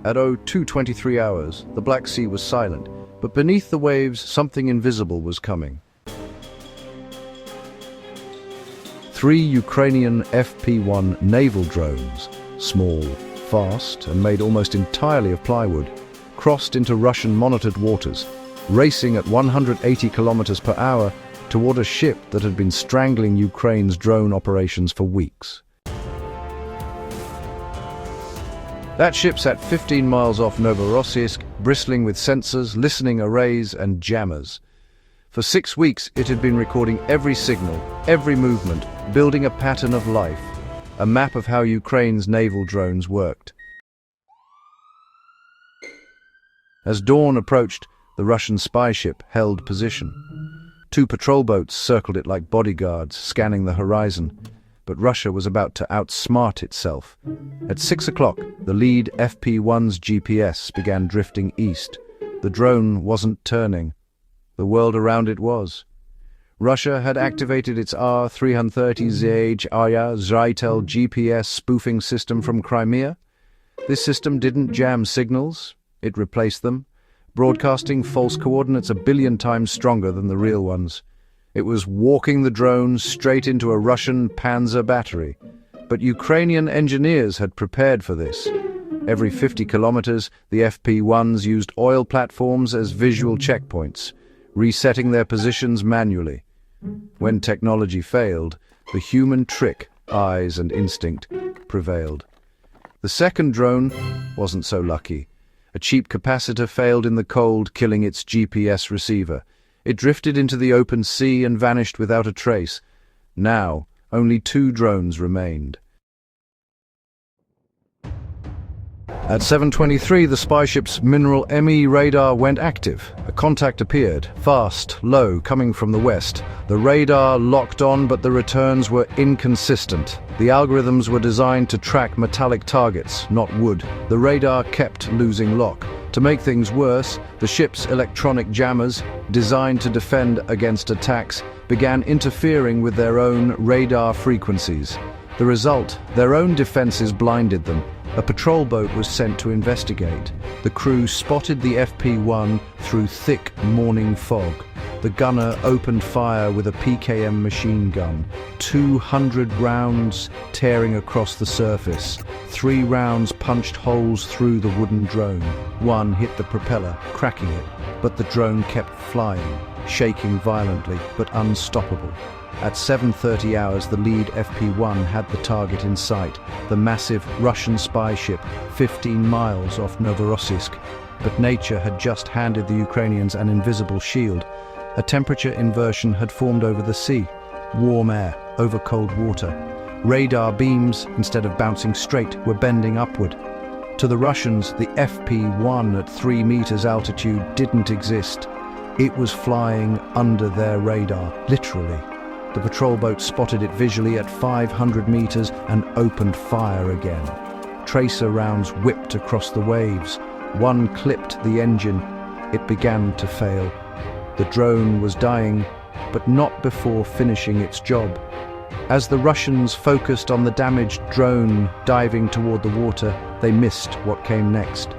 At 02:23 hours, the Black Sea was silent, but beneath the waves, something invisible was coming. 3 Ukrainian FP-1 naval drones, small, fast, and made almost entirely of plywood, crossed into Russian-monitored waters, racing at 180 kilometers per hour toward a ship that had been strangling Ukraine's drone operations for weeks. That ship sat 15 miles off Novorossiysk, bristling with sensors, listening arrays, and jammers. For 6 weeks, it had been recording every signal, every movement, building a pattern of life, a map of how Ukraine's naval drones worked. As dawn approached, the Russian spy ship held position. 2 patrol boats circled it like bodyguards, scanning the horizon. But Russia was about to outsmart itself. At 6 o'clock, the lead FP-1's GPS began drifting east. The drone wasn't turning. The world around it was. Russia had activated its R-330ZH-Aya Zrytel GPS spoofing system from Crimea. This system didn't jam signals, it replaced them, broadcasting false coordinates 1 billion times stronger than the real ones. It was walking the drone straight into a Russian Panzer battery. But Ukrainian engineers had prepared for this. Every 50 kilometers, the FP-1s used oil platforms as visual checkpoints, resetting their positions manually. When technology failed, the human trick, eyes and instinct, prevailed. The second drone wasn't so lucky. A cheap capacitor failed in the cold, killing its GPS receiver. It drifted into the open sea and vanished without a trace. Now, only 2 drones remained. At 7:23, the spy ship's mineral ME radar went active. A contact appeared, fast, low, coming from the west. The radar locked on, but the returns were inconsistent. The algorithms were designed to track metallic targets, not wood. The radar kept losing lock. To make things worse, the ship's electronic jammers, designed to defend against attacks, began interfering with their own radar frequencies. The result, their own defenses blinded them. A patrol boat was sent to investigate. The crew spotted the FP-1 through thick morning fog. The gunner opened fire with a PKM machine gun, 200 rounds tearing across the surface. 3 rounds punched holes through the wooden drone. 1 hit the propeller, cracking it, but the drone kept flying, shaking violently, but unstoppable. At 7:30 hours, the lead FP-1 had the target in sight, the massive Russian spy ship 15 miles off Novorossiysk. But nature had just handed the Ukrainians an invisible shield. A temperature inversion had formed over the sea, warm air over cold water. Radar beams, instead of bouncing straight, were bending upward. To the Russians, the FP-1 at 3 meters altitude didn't exist. It was flying under their radar, literally. The patrol boat spotted it visually at 500 meters and opened fire again. Tracer rounds whipped across the waves. 1 clipped the engine. It began to fail. The drone was dying, but not before finishing its job. As the Russians focused on the damaged drone diving toward the water, they missed what came next.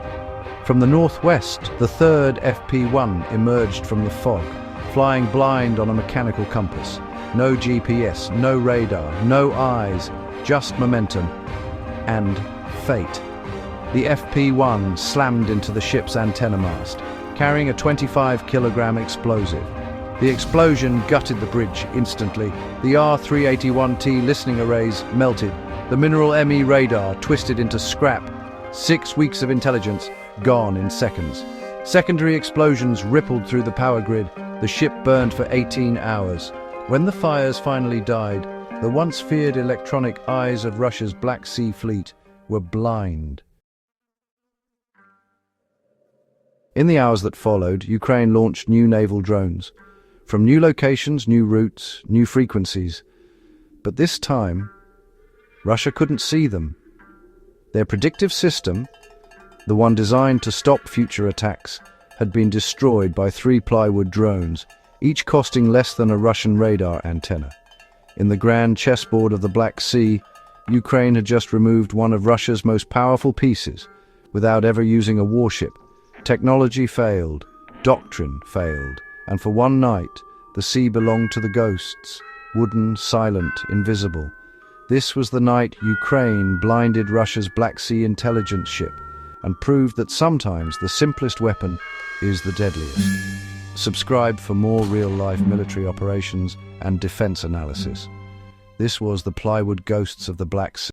From the northwest, the 3rd FP-1 emerged from the fog, flying blind on a mechanical compass. No GPS, no radar, no eyes, just momentum and fate. The FP-1 slammed into the ship's antenna mast, carrying a 25-kilogram explosive. The explosion gutted the bridge instantly. The R-381T listening arrays melted. The mineral ME radar twisted into scrap. 6 weeks of intelligence gone in seconds. Secondary explosions rippled through the power grid. The ship burned for 18 hours. When the fires finally died, the once feared electronic eyes of Russia's Black Sea Fleet were blind. In the hours that followed, Ukraine launched new naval drones. From new locations, new routes, new frequencies. But this time, Russia couldn't see them. Their predictive system, the one designed to stop future attacks, had been destroyed by 3 plywood drones, each costing less than a Russian radar antenna. In the grand chessboard of the Black Sea, Ukraine had just removed one of Russia's most powerful pieces, without ever using a warship. Technology failed, doctrine failed, and for one night, the sea belonged to the ghosts, wooden, silent, invisible. This was the night Ukraine blinded Russia's Black Sea intelligence ship and proved that sometimes the simplest weapon is the deadliest. Subscribe for more real-life military operations and defense analysis. This was the Plywood Ghosts of the Black Sea.